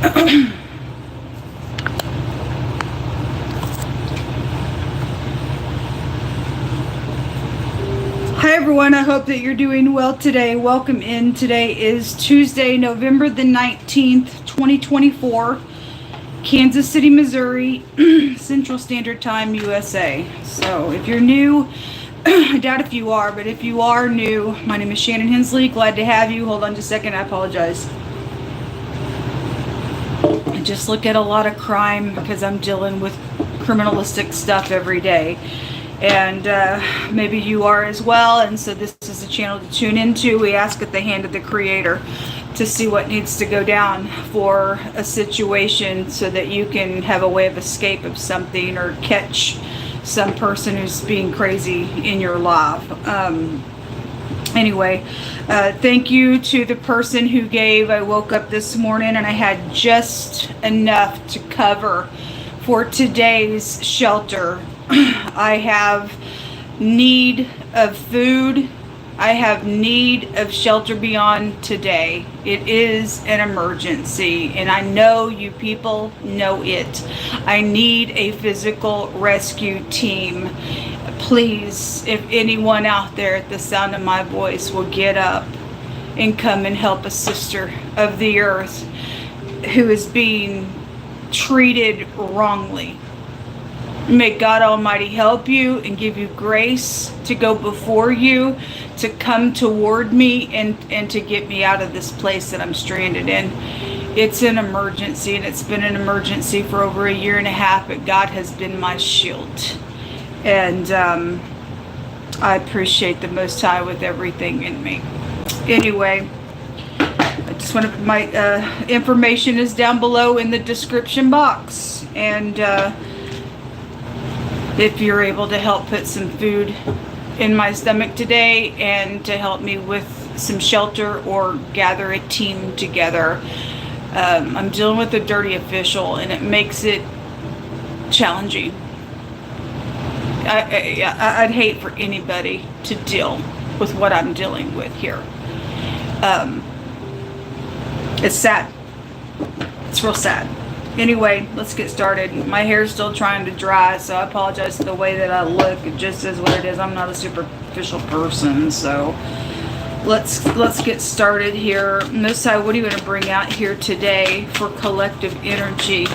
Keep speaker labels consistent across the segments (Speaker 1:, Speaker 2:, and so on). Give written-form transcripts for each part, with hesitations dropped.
Speaker 1: Hi everyone, I hope that you're doing well today. Welcome in. Today is Tuesday, November the 19th, 2024, Kansas City, Missouri, Central Standard Time, USA. So if you're new, I doubt if you are, but if you are new, my name is Shannon Hensley. Glad to have you. Hold on just a second, I apologize. I just look at a lot of crime because I'm dealing with criminalistic stuff every day. And maybe you are as well, and so this is a channel to tune into. We ask at the hand of the Creator to see what needs to go down for a situation so that you can have a way of escape of something or catch some person who's being crazy in your life. Anyway, thank you to the person who gave. I woke up this morning and I had just enough to cover for today's shelter. I have need of food. I have need of shelter beyond today. It is an emergency, and I know you people know it. I need a physical rescue team. Please, if anyone out there at the sound of my voice will get up and come and help a sister of the earth who is being treated wrongly. May God Almighty help you and give you grace to go before you, to come toward me and to get me out of this place that I'm stranded in. It's an emergency, and it's been an emergency for over a year and a half, but God has been my shield. And I appreciate the Most High with everything in me. Anyway, I just want to, my information is down below in the description box. And if you're able to help put some food in my stomach today and to help me with some shelter or gather a team together. I'm dealing with a dirty official, and it makes it challenging. I'd hate for anybody to deal with what I'm dealing with here. It's sad. It's real sad. Anyway, let's get started. My hair's still trying to dry, so I apologize for the way that I look. It just is what it is. I'm not a superficial person, so let's get started here. Most High, what are you going to bring out here today for collective energy?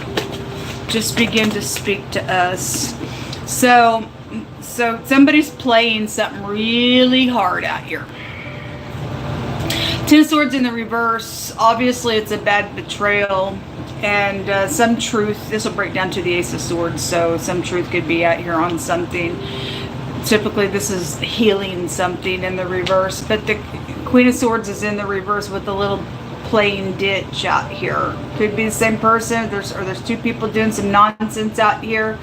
Speaker 1: Just begin to speak to us. So somebody's playing something really hard out here. Ten of Swords in the reverse. Obviously, it's a bad betrayal. And some truth, this will break down to the Ace of Swords, so some truth could be out here on something. Typically this is healing something in the reverse, but the Queen of Swords is in the reverse with a little playing ditch out here. Could be the same person, there's two people doing some nonsense out here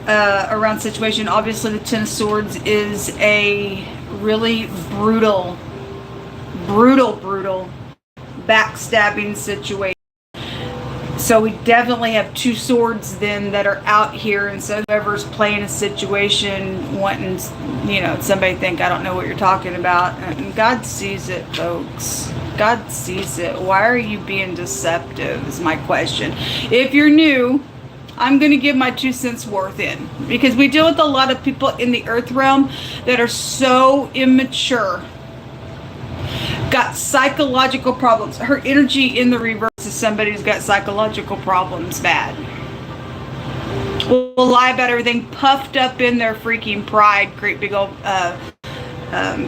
Speaker 1: around situation. Obviously the Ten of Swords is a really brutal backstabbing situation. So we definitely have two swords then that are out here, and so whoever's playing a situation wanting, somebody think I don't know what you're talking about. And God sees it, folks. God sees it. Why are you being deceptive is my question. If you're new, I'm going to give my 2 cents worth in, because we deal with a lot of people in the earth realm that are so immature. Got psychological problems. Her energy in the reverse is somebody who's got psychological problems bad. Will lie about everything, puffed up in their freaking pride, great big old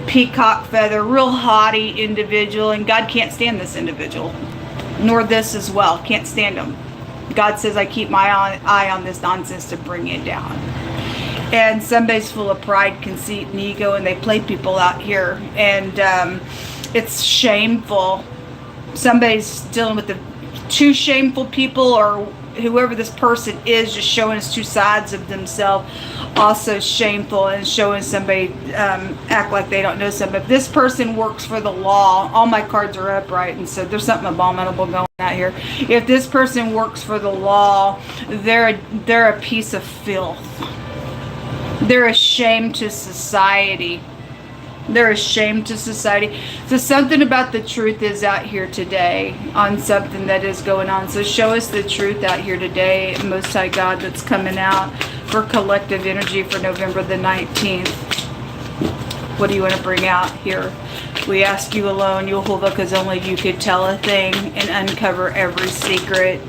Speaker 1: peacock feather, real haughty individual, and God can't stand this individual, nor this as well. Can't stand them. God says, I keep my eye on this nonsense to bring it down. And somebody's full of pride, conceit, and ego, and they play people out here, and it's shameful. Somebody's dealing with the two shameful people, or whoever this person is, just showing us two sides of themselves. Also shameful, and showing somebody act like they don't know something. If this person works for the law, all my cards are upright, and so there's something abominable going out here. If this person works for the law, they're a piece of filth. They're a shame to society. They're a shame to society. So something about the truth is out here today on something that is going on. So show us the truth out here today, Most High God, that's coming out for collective energy for November the 19th. What do you want to bring out here? We ask you alone, Yehovah, because only you could tell a thing and uncover every secret.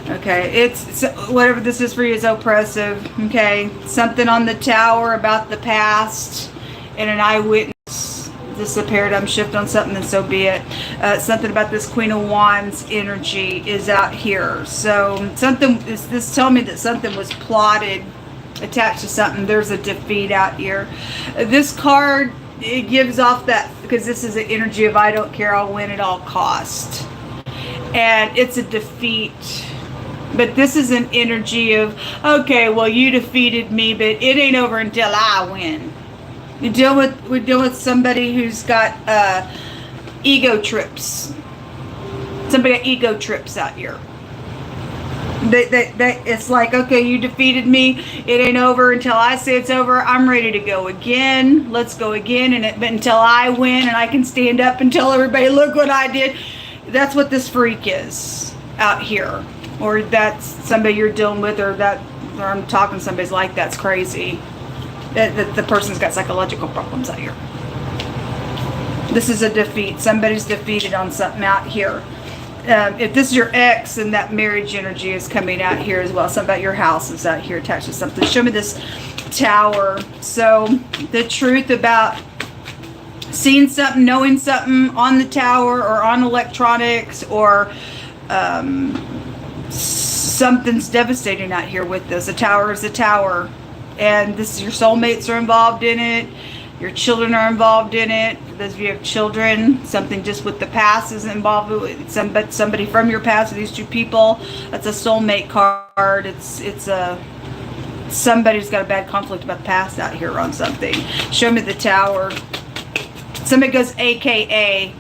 Speaker 1: Okay, it's whatever this is for you is oppressive. Okay, something on the tower about the past. And an eyewitness, this is a paradigm shift on something, and so be it. Something about this Queen of Wands energy is out here. So something is this telling me that something was plotted, attached to something. There's a defeat out here. This card, it gives off that, because this is an energy of I don't care, I'll win at all cost. And it's a defeat. But this is an energy of, okay, well, you defeated me, but it ain't over until I win. We're dealing with somebody who's got ego trips. Somebody got ego trips out here. It's like, okay, you defeated me. It ain't over until I say it's over. I'm ready to go again. Let's go again. But until I win and I can stand up and tell everybody, look what I did. That's what this freak is out here. Or that's somebody you're dealing with, or I'm talking to somebody's like, that's crazy. That the person's got psychological problems out here. This is a defeat. Somebody's defeated on something out here. If this is your ex, then that marriage energy is coming out here as well. Something about your house is out here attached to something. Show me this tower. So the truth about seeing something, knowing something on the tower or on electronics, or something's devastating out here with this. A tower is a tower. And this is your soulmates are involved in it. Your children are involved in it. For those of you who have children, something just with the past is involved with somebody from your past. These two people, that's a soulmate card. It's a somebody's got a bad conflict about the past out here on something. Show me the tower. Somebody goes AKA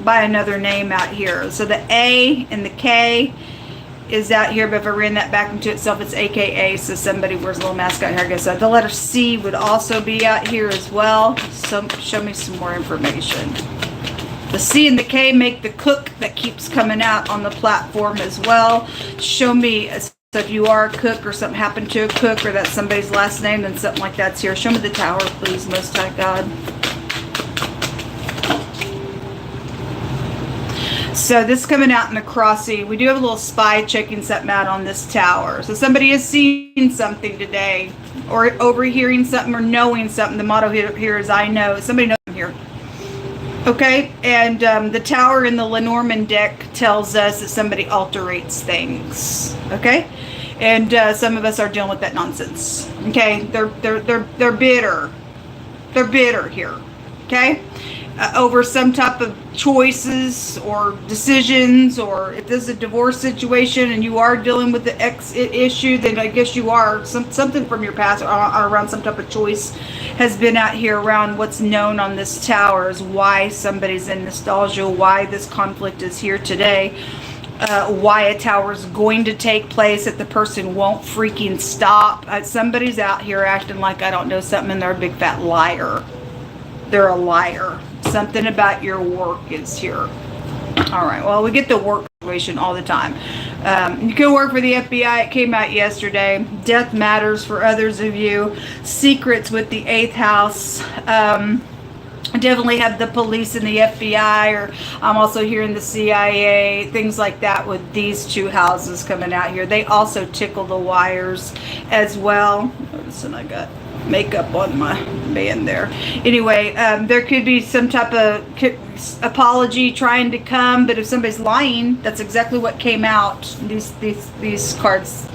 Speaker 1: by another name out here. So the A and the K is out here, but if I ran that back into itself, it's AKA, so somebody wears a little mask out here, I guess. The letter C would also be out here as well. So show me some more information. The C and the K make the cook that keeps coming out on the platform as well. Show me, so if you are a cook or something happened to a cook, or that's somebody's last name, then something like that's here. Show me the tower, please, Most High God. So this is coming out in the crossy. We do have a little spy checking something out on this tower. So somebody is seeing something today, or overhearing something, or knowing something. The motto here is I know. Somebody knows I'm here. Okay, and the tower in the Lenormand deck tells us that somebody alterates things. Okay, and some of us are dealing with that nonsense. Okay, they're bitter. They're bitter here. Okay. Over some type of choices or decisions, or if this is a divorce situation and you are dealing with the ex issue, then I guess you are something from your past or around some type of choice has been out here around what's known on this tower is why somebody's in nostalgia, why this conflict is here today, why a tower is going to take place, that the person won't freaking stop. Somebody's out here acting like I don't know something, and they're a big fat liar. They're a liar. Something about your work is here. All right. Well, we get the work situation all the time. You can work for the FBI. It came out yesterday. Death matters for others of you. Secrets with the 8th house. I definitely have the police and the FBI, or I'm also hearing the CIA, things like that with these two houses coming out here. They also tickle the wires as well. Listen, I got makeup on my band there. Anyway, there could be some type of apology trying to come, but if somebody's lying, that's exactly what came out. These cards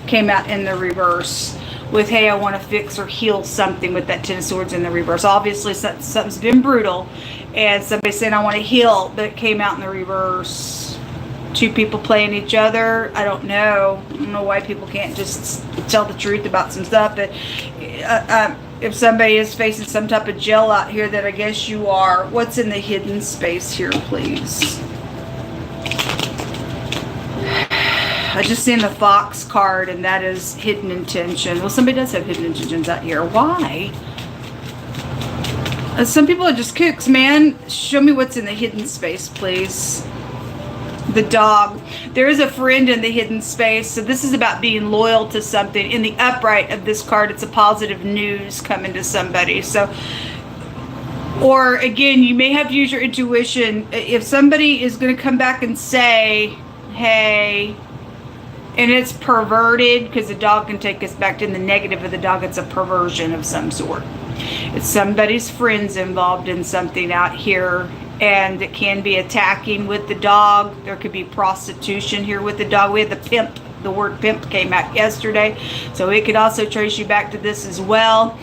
Speaker 1: came out in the reverse with, hey, I want to fix or heal something, with that 10 of swords in the reverse. Obviously something's been brutal, and somebody's saying I want to heal, but it came out in the reverse. Two people playing each other. I don't know why people can't just tell the truth about some stuff. But if somebody is facing some type of jail out here, that I guess you are. What's in the hidden space here, please? I just seen the Fox card, and that is hidden intention. Well, somebody does have hidden intentions out here. Why? Some people are just kooks, man. Show me what's in the hidden space, please. The dog. There is a friend in the hidden space. So this is about being loyal to something. In the upright of this card, it's a positive news coming to somebody. So, or again, you may have to use your intuition. If somebody is going to come back and say, hey, and it's perverted, because the dog can take us back to the negative of the dog. It's a perversion of some sort. It's somebody's friends involved in something out here, and it can be attacking with the dog. There could be prostitution here with the dog. We had the pimp. The word pimp came out yesterday, so it could also trace you back to this as well.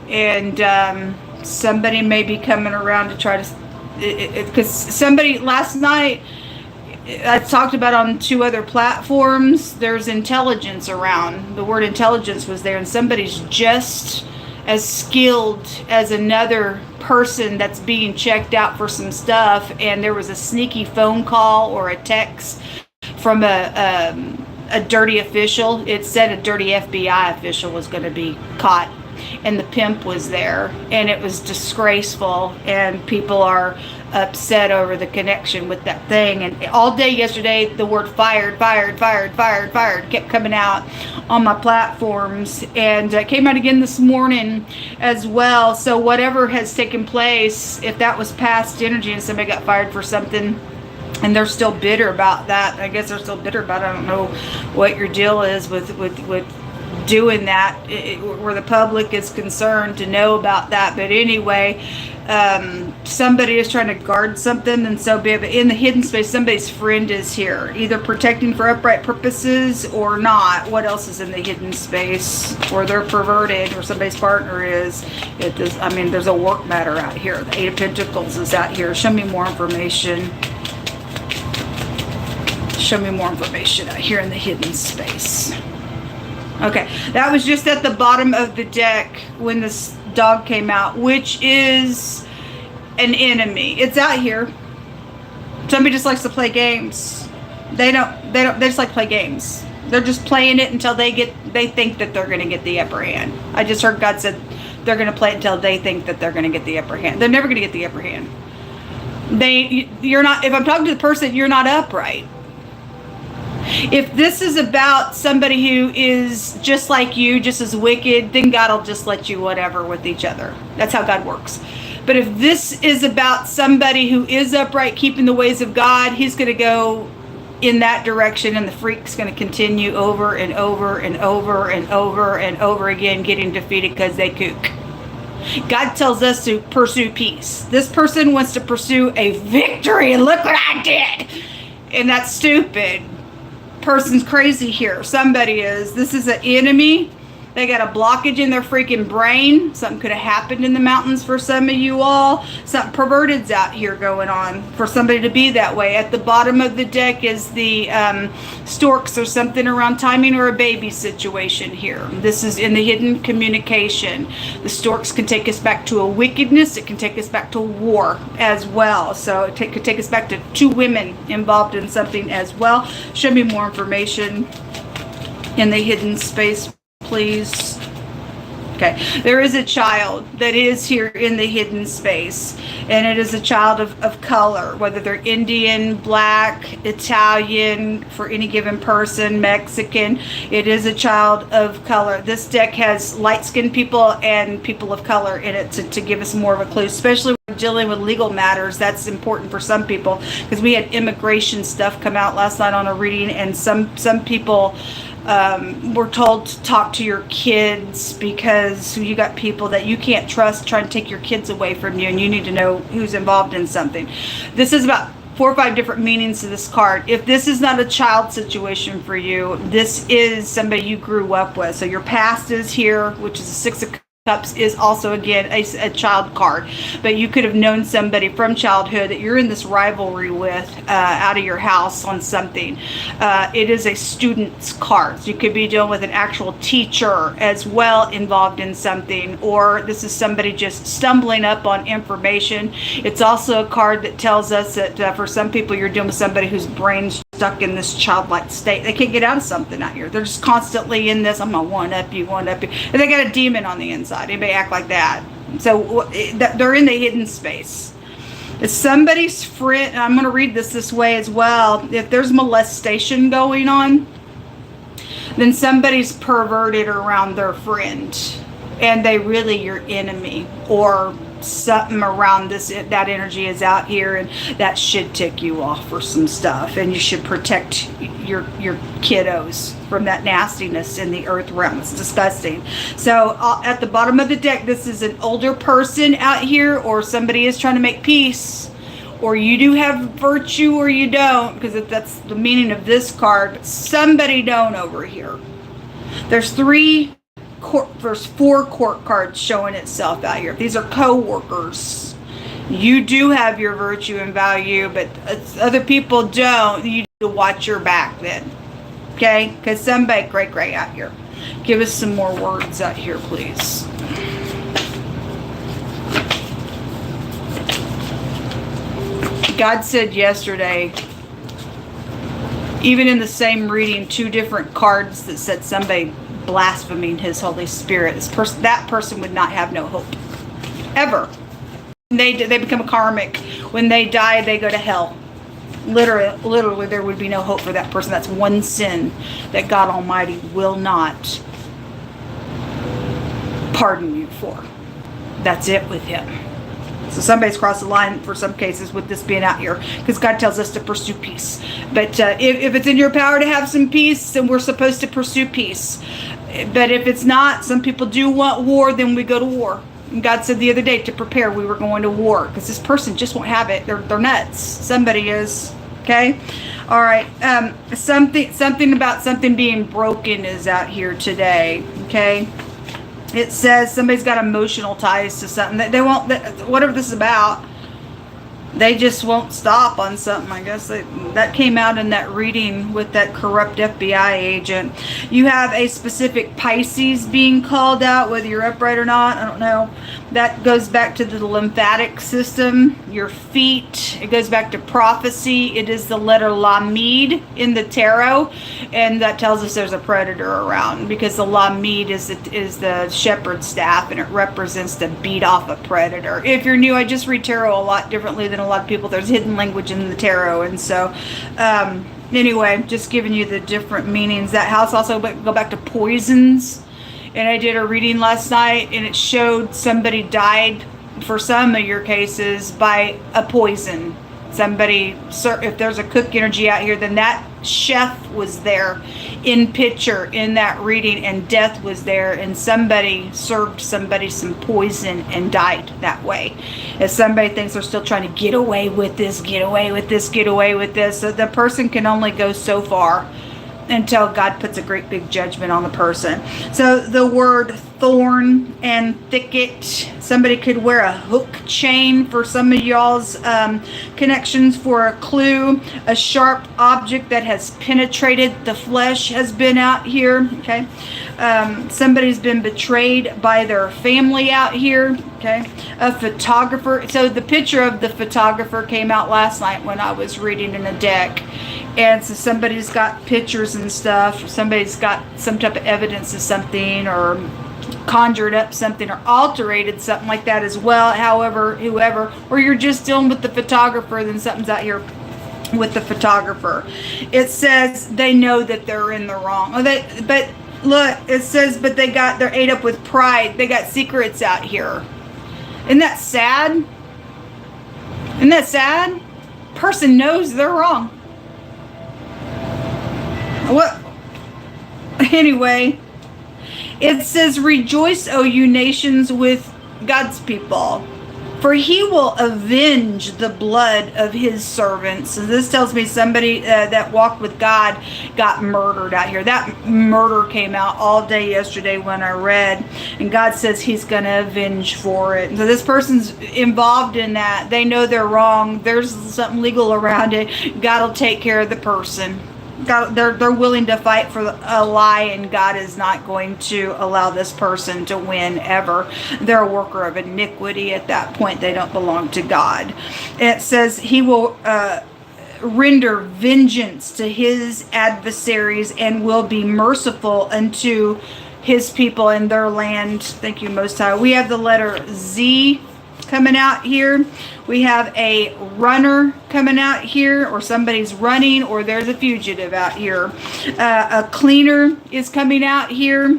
Speaker 1: And somebody may be coming around to try to, because somebody last night, I talked about on 2 other platforms, there's intelligence around. The word intelligence was there, and somebody's just as skilled as another person that's being checked out for some stuff, and there was a sneaky phone call or a text from a dirty official. It said a dirty FBI official was going to be caught, and the pimp was there, and it was disgraceful, and people are upset over the connection with that thing. And all day yesterday, the word fired kept coming out on my platforms, and it came out again this morning as well. So whatever has taken place, if that was past energy and somebody got fired for something and they're still bitter about that, I guess they're still bitter about it. I don't know what your deal is with doing that, where the public is concerned to know about that. But anyway, somebody is trying to guard something, and so be. But in the hidden space, somebody's friend is here, either protecting for upright purposes or not. What else is in the hidden space? Or they're perverted, or somebody's partner is. I mean, there's a work matter out here. The 8 of Pentacles is out here. Show me more information. Show me more information out here in the hidden space. Okay, that was just at the bottom of the deck when this dog came out, which is an enemy. It's out here. Somebody just likes to play games. They just like to play games. They're just playing it until they think that they're going to get the upper hand. I just heard God said they're going to play it until they think that they're going to get the upper hand. They're never going to get the upper hand. You're not, if I'm talking to the person, you're not upright. If this is about somebody who is just like you, just as wicked, then God will just let you whatever with each other. That's how God works. But if this is about somebody who is upright, keeping the ways of God, he's going to go in that direction, and the freak's going to continue over and over and over and over and over again, getting defeated because they kook. God tells us to pursue peace. This person wants to pursue a victory, and look what I did. And that's stupid. Person's crazy here. Somebody is. This is an enemy. They got a blockage in their freaking brain. Something could have happened in the mountains for some of you all. Something perverted's out here going on for somebody to be that way. At the bottom of the deck is the storks or something around timing or a baby situation here. This is in the hidden communication. The storks can take us back to a wickedness. It can take us back to war as well. So it could take us back to 2 women involved in something as well. Show me more information in the hidden space, please. Okay, there is a child that is here in the hidden space, and it is a child of color, whether they're Indian, black, Italian, for any given person, Mexican. It is a child of color. This deck has light-skinned people and people of color in it to give us more of a clue, especially when dealing with legal matters. That's important for some people, because we had immigration stuff come out last night on a reading, and some people we're told to talk to your kids, because you got people that you can't trust trying to take your kids away from you, and you need to know who's involved in something. This is about 4 or 5 different meanings to this card. If this is not a child situation for you, this is somebody you grew up with. So your past is here, which is a 6 of Cups, is also again a child card, but you could have known somebody from childhood that you're in this rivalry with out of your house on something. It is a student's card, so you could be dealing with an actual teacher as well involved in something, or this is somebody just stumbling up on information. It's also a card that tells us that for some people you're dealing with somebody whose brain's stuck in this childlike state. They can't get out of something out here. They're just constantly in this, I'm gonna one up you, and they got a demon on the inside. Anybody act like that? So they're in the hidden space. If somebody's friend, I'm going to read this way as well. If there's molestation going on, then somebody's perverted around their friend, and they really your enemy, or something around that energy is out here, and that should tick you off for some stuff, and you should protect your kiddos from that nastiness in the earth realm. It's disgusting. So at the bottom of the deck, this is an older person out here, or somebody is trying to make peace, or you do have virtue or you don't, because that's the meaning of this card, but somebody don't over here. There's 4 court cards showing itself out here. These are co-workers. You do have your virtue and value, but other people don't. You need to watch your back then. Okay? Because somebody great out here. Give us some more words out here, please. God said yesterday, even in the same reading, 2 different cards that said somebody blaspheming his Holy Spirit. That person would not have no hope. Ever. They become a karmic. When they die, they go to hell. Literally, there would be no hope for that person. That's one sin that God Almighty will not pardon you for. That's it with him. So somebody's crossed the line for some cases with this being out here, because God tells us to pursue peace. But if it's in your power to have some peace, then we're supposed to pursue peace. But if it's not, some people do want war, then we go to war. And God said the other day to prepare, we were going to war, because this person just won't have it. They're nuts. Somebody is. Okay? All right. Something about something being broken is out here today. Okay? It says somebody's got emotional ties to something. They won't, whatever this is about, they just won't stop on something, I guess. That came out in that reading with that corrupt FBI agent. You have a specific Pisces being called out, whether you're upright or not. I don't know. That goes back to the lymphatic system, your feet. It goes back to prophecy. It is the letter Lamed in the tarot, and that tells us there's a predator around, because the Lamed is the shepherd's staff, and it represents to beat off a predator. If you're new, I just read tarot a lot differently than a lot of people. There's hidden language in the tarot, and so anyway, just giving you the different meanings. That house also go back to poisons. And I did a reading last night, and it showed somebody died, for some of your cases, by a poison. Somebody, if there's a cook energy out here, then that chef was there in picture in that reading, and death was there, and somebody served somebody some poison and died that way. If somebody thinks they're still trying to get away with this, so the person can only go so far until God puts a great big judgment on the person. So the word thorn and thicket, somebody could wear a hook chain for some of y'all's connections for a clue. A sharp object that has penetrated the flesh has been out here. Okay. Somebody's been betrayed by their family out here. Okay. A photographer. So the picture of the photographer came out last night when I was reading in a deck. And so somebody's got pictures and stuff. Somebody's got some type of evidence of something, or conjured up something, or alterated something like that as well. However, whoever, or you're just dealing with the photographer, then something's out here with the photographer. It says they know that they're in the wrong. But look, it says, but they're ate up with pride. They got secrets out here. Isn't that sad? Isn't that sad? Person knows they're wrong. What? Anyway, it says, rejoice, O you nations, with God's people, for he will avenge the blood of his servants. So this tells me somebody that walked with God got murdered out here. That murder came out all day yesterday when I read, and God says he's going to avenge for it. So this person's involved in that. They know they're wrong. There's something legal around it. God will take care of the person. God, they're willing to fight for a lie, and God is not going to allow this person to win ever. They're a worker of iniquity at that point. They don't belong to God. It says he will render vengeance to his adversaries and will be merciful unto his people and their land. Thank you, Most High. We have the letter Z coming out here. We have a runner coming out here, or somebody's running, or there's a fugitive out here. A cleaner is coming out here.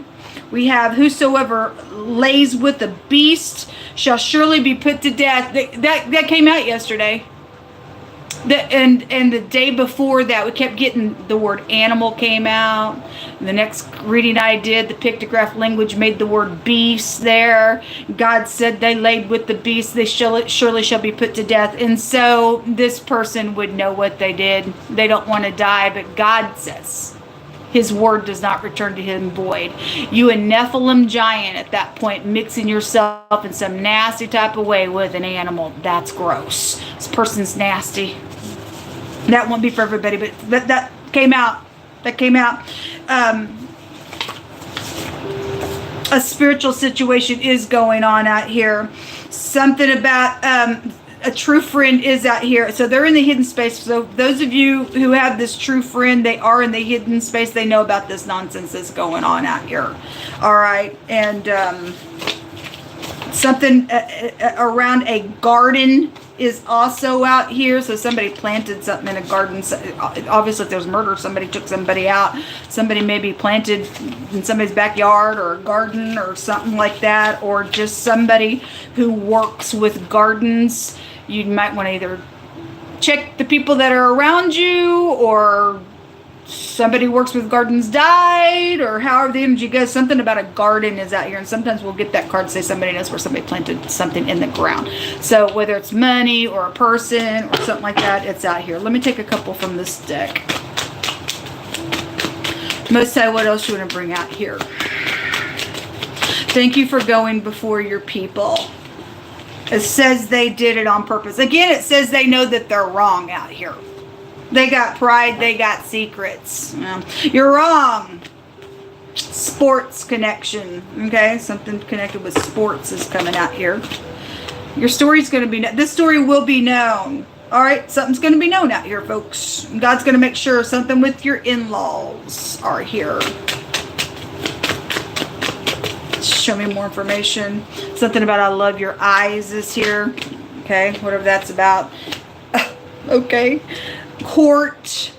Speaker 1: We have whosoever lays with the beast shall surely be put to death. That came out yesterday. And the day before that, we kept getting the word animal came out. The next reading I did, the pictograph language made the word beast there. God said they laid with the beast, they surely shall be put to death. And so this person would know what they did. They don't want to die, but God says his word does not return to him void. You a Nephilim giant at that point, mixing yourself in some nasty type of way with an animal. That's gross. This person's nasty. That won't be for everybody, but that came out. That came out. A spiritual situation is going on out here. Something about a true friend is out here. So they're in the hidden space. So those of you who have this true friend, they are in the hidden space. They know about this nonsense that's going on out here. All right. And something around a garden is also out here. So somebody planted something in a garden. Obviously, if there's murder, somebody took somebody out. Somebody maybe planted in somebody's backyard or a garden or something like that. Or just somebody who works with gardens. You might want to either check the people that are around you, or somebody works with gardens died, or however the energy goes. Something about a garden is out here, and sometimes we'll get that card to say somebody knows where somebody planted something in the ground. So whether it's money or a person or something like that, it's out here. Let me take a couple from this deck. Most High, what else you want to bring out here? Thank you for going before your people. It says they did it on purpose. Again, it says they know that they're wrong out here. They got pride. They got secrets. You're wrong. Sports connection. Okay, something connected with sports is coming out here. Your story's going to be... This story will be known. All right, something's going to be known out here, folks. God's going to make sure something with your in-laws are here. Show me more information. Something about I love your eyes is here. Okay, whatever that's about. Okay. Court.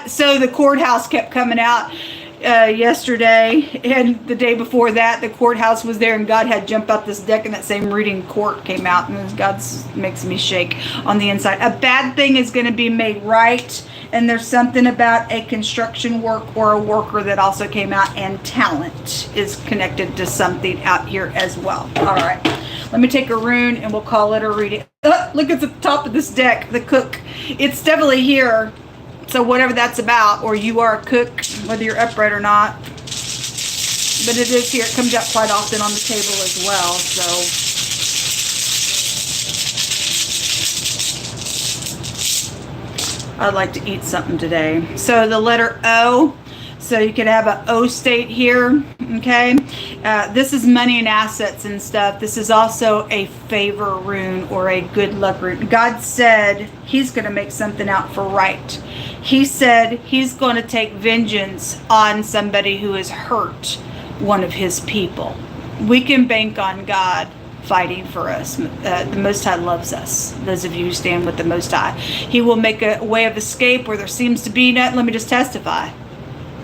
Speaker 1: So the courthouse kept coming out yesterday, and the day before that the courthouse was there, and God had jumped out this deck, and that same reading court came out, and God makes me shake on the inside. A bad thing is going to be made right, and there's something about a construction work or a worker that also came out, and talent is connected to something out here as well. All right, let me take a rune and we'll call it a reading. Look at the top of this deck, the cook. It's definitely here. So whatever that's about, or you are a cook, whether you're upright or not. But it is here. It comes out quite often on the table as well. So I'd like to eat something today. So the letter O. So you could have an O state here, okay? This is money and assets and stuff. This is also a favor rune or a good luck rune. God said he's going to make something out for right. He said he's going to take vengeance on somebody who has hurt one of his people. We can bank on God fighting for us. The Most High loves us. Those of you who stand with the Most High. He will make a way of escape where there seems to be none. Let me just testify.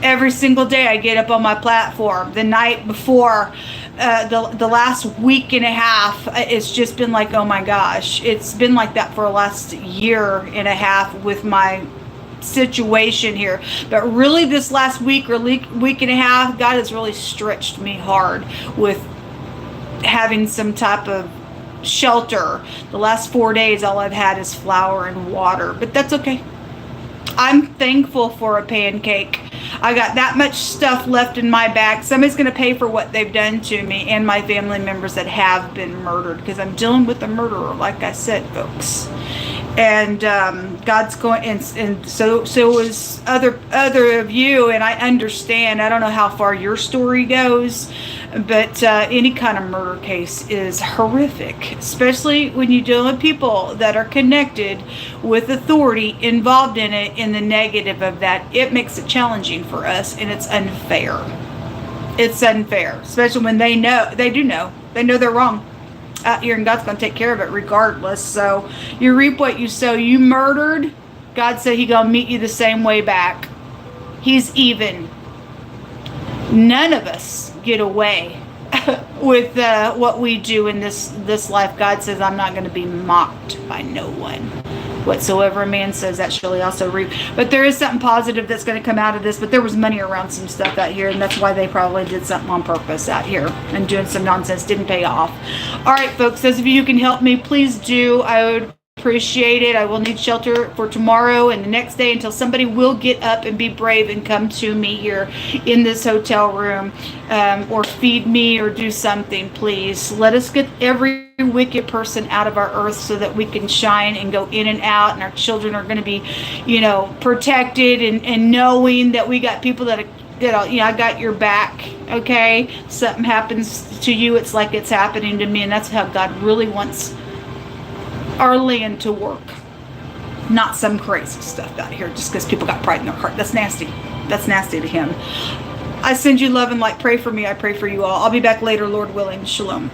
Speaker 1: Every single day I get up on my platform. The night before, the last week and a half, it's just been like, oh my gosh. It's been like that for the last year and a half with my situation here. But really this last week or week and a half, God has really stretched me hard with having some type of shelter. The last 4 days, all I've had is flour and water. But that's okay. I'm thankful for a pancake. I got that much stuff left in my bag. Somebody's going to pay for what they've done to me and my family members that have been murdered, because I'm dealing with a murderer, like I said, folks. And God's going, and so is other of you, and I understand. I don't know how far your story goes, but any kind of murder case is horrific, especially when you deal with people that are connected with authority involved in it. In the negative of that, it makes it challenging for us, and it's unfair. It's unfair, especially when they know, they know they're wrong out here, and God's going to take care of it regardless. So you reap what you sow. You murdered. God said He going to meet you the same way back. He's even. None of us get away with what we do in this life. God says, I'm not going to be mocked by no one. Whatsoever a man says, that shall he also reap. But there is something positive that's going to come out of this. But there was money around some stuff out here, and that's why they probably did something on purpose out here and doing some nonsense. Didn't pay off. All right, folks, those of you who can help me, please do. I would appreciate it. I will need shelter for tomorrow and the next day until somebody will get up and be brave and come to me here in this hotel room, or feed me or do something. Please let us get every wicked person out of our earth so that we can shine and go in and out, and our children are going to be, protected, and knowing that we got people that I got your back. Okay, something happens to you, it's like it's happening to me, and that's how God really wants our land to work. Not some crazy stuff out here just because people got pride in their heart. That's nasty. That's nasty to Him. I send you love and light. Pray for me. I pray for you all. I'll be back later, Lord willing. Shalom.